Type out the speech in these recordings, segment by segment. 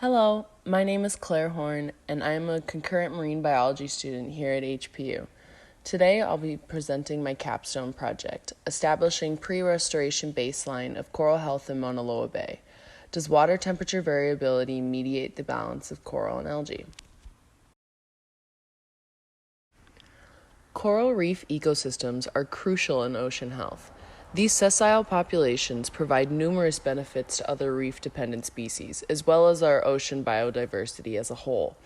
Hello, my name is Claire Horn, and I am a concurrent marine biology student here at HPU. Today, I'll be presenting my capstone project, establishing pre-restoration baseline of coral health in Maunalua Bay. Does water temperature variability mediate the balance of coral and algae? Coral reef ecosystems are crucial in ocean health. These sessile populations provide numerous benefits to other reef-dependent species, as well as our ocean biodiversity as a whole.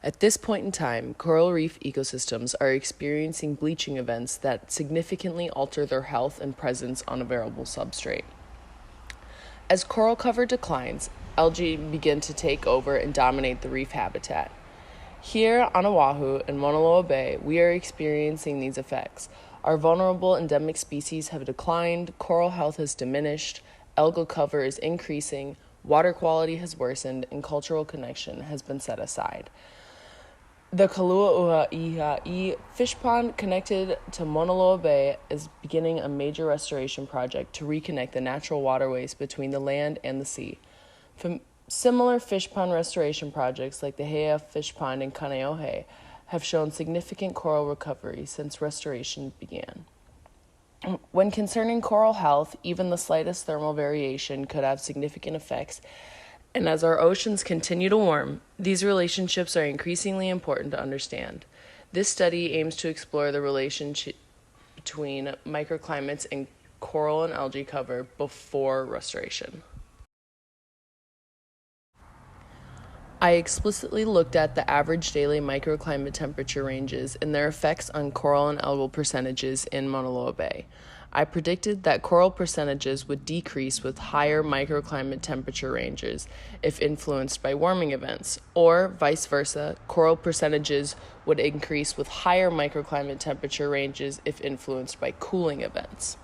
At this point in time, coral reef ecosystems are experiencing bleaching events that significantly alter their health and presence on a variable substrate. As coral cover declines, algae begin to take over and dominate the reef habitat. Here on Oahu and Maunalua Bay, we are experiencing these effects. Our vulnerable endemic species have declined, coral health has diminished, algal cover is increasing, water quality has worsened, and cultural connection has been set aside. The Kalua'ua'iha'i fish pond connected to Maunalua Bay is beginning a major restoration project to reconnect the natural waterways between the land and the sea. Similar fish pond restoration projects like the He'a fish pond in Kaneohe have shown significant coral recovery since restoration began. When concerning coral health, even the slightest thermal variation could have significant effects, and as our oceans continue to warm, these relationships are increasingly important to understand. This study aims to explore the relationship between microclimates and coral and algae cover before restoration. I explicitly looked at the average daily microclimate temperature ranges and their effects on coral and algal percentages in Maunalua Bay. I predicted that coral percentages would decrease with higher microclimate temperature ranges if influenced by warming events, or vice versa, coral percentages would increase with higher microclimate temperature ranges if influenced by cooling events.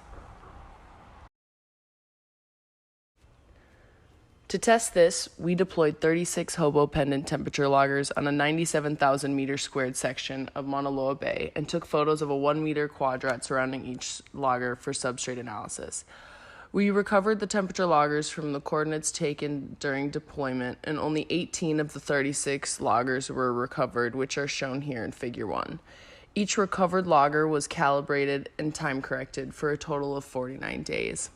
To test this, we deployed 36 hobo pendant temperature loggers on a 97,000 meter squared section of Maunalua Bay and took photos of a 1 meter quadrat surrounding each logger for substrate analysis. We recovered the temperature loggers from the coordinates taken during deployment, and only 18 of the 36 loggers were recovered, which are shown here in Figure 1. Each recovered logger was calibrated and time corrected for a total of 49 days.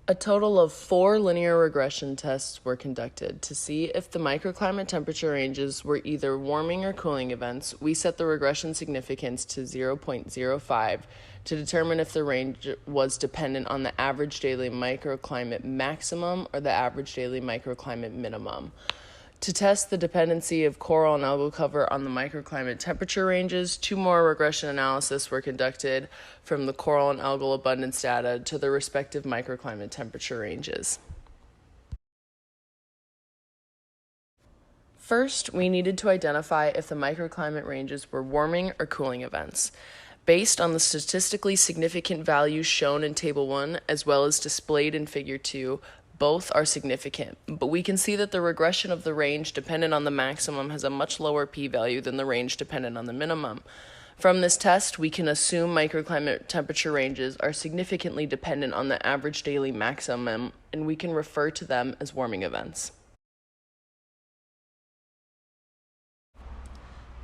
A total of 4 linear regression tests were conducted to see if the microclimate temperature ranges were either warming or cooling events. We set the regression significance to 0.05 to determine if the range was dependent on the average daily microclimate maximum or the average daily microclimate minimum. To test the dependency of coral and algal cover on the microclimate temperature ranges, 2 more regression analyses were conducted from the coral and algal abundance data to the respective microclimate temperature ranges. First, we needed to identify if the microclimate ranges were warming or cooling events. Based on the statistically significant values shown in Table 1 as well as displayed in Figure 2, both are significant, but we can see that the regression of the range dependent on the maximum has a much lower p-value than the range dependent on the minimum. From this test, we can assume microclimate temperature ranges are significantly dependent on the average daily maximum, and we can refer to them as warming events.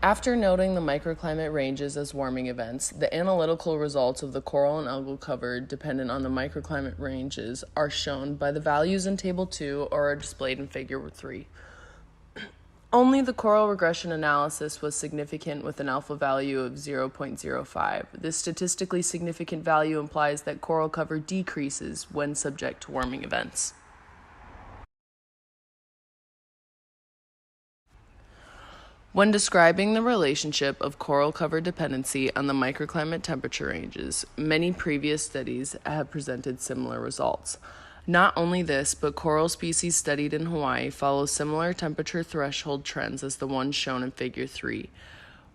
After noting the microclimate ranges as warming events, the analytical results of the coral and algal cover dependent on the microclimate ranges are shown by the values in Table 2 or are displayed in Figure 3. Only the coral regression analysis was significant with an alpha value of 0.05. This statistically significant value implies that coral cover decreases when subject to warming events. When describing the relationship of coral cover dependency on the microclimate temperature ranges, many previous studies have presented similar results. Not only this, but coral species studied in Hawaii follow similar temperature threshold trends as the ones shown in Figure 3.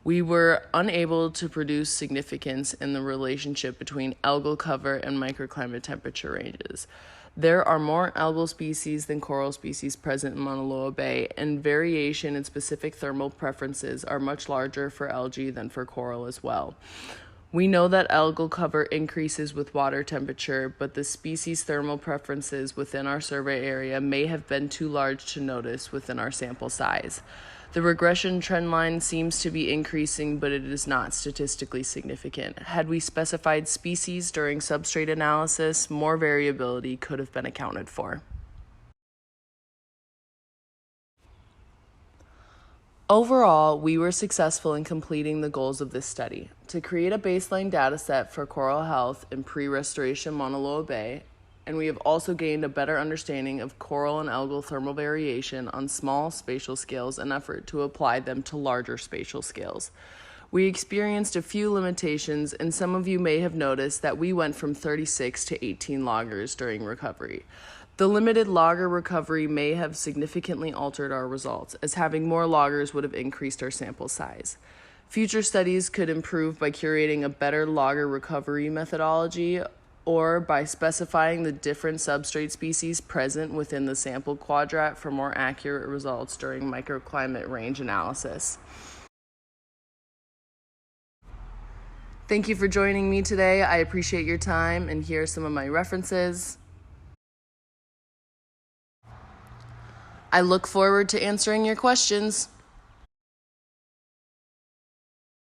We were unable to produce significance in the relationship between algal cover and microclimate temperature ranges. There are more algal species than coral species present in Maunalua Bay, and variation in specific thermal preferences are much larger for algae than for coral as well. We know that algal cover increases with water temperature, but the species' thermal preferences within our survey area may have been too large to notice within our sample size. The regression trend line seems to be increasing, but it is not statistically significant. Had we specified species during substrate analysis, more variability could have been accounted for. Overall, we were successful in completing the goals of this study: to create a baseline dataset for coral health in pre-restoration Maunalua Bay, and we have also gained a better understanding of coral and algal thermal variation on small spatial scales in effort to apply them to larger spatial scales. We experienced a few limitations, and some of you may have noticed that we went from 36 to 18 loggers during recovery. The limited logger recovery may have significantly altered our results, as having more loggers would have increased our sample size. Future studies could improve by curating a better logger recovery methodology, or by specifying the different substrate species present within the sample quadrat for more accurate results during microclimate range analysis. Thank you for joining me today. I appreciate your time, and here are some of my references. I look forward to answering your questions.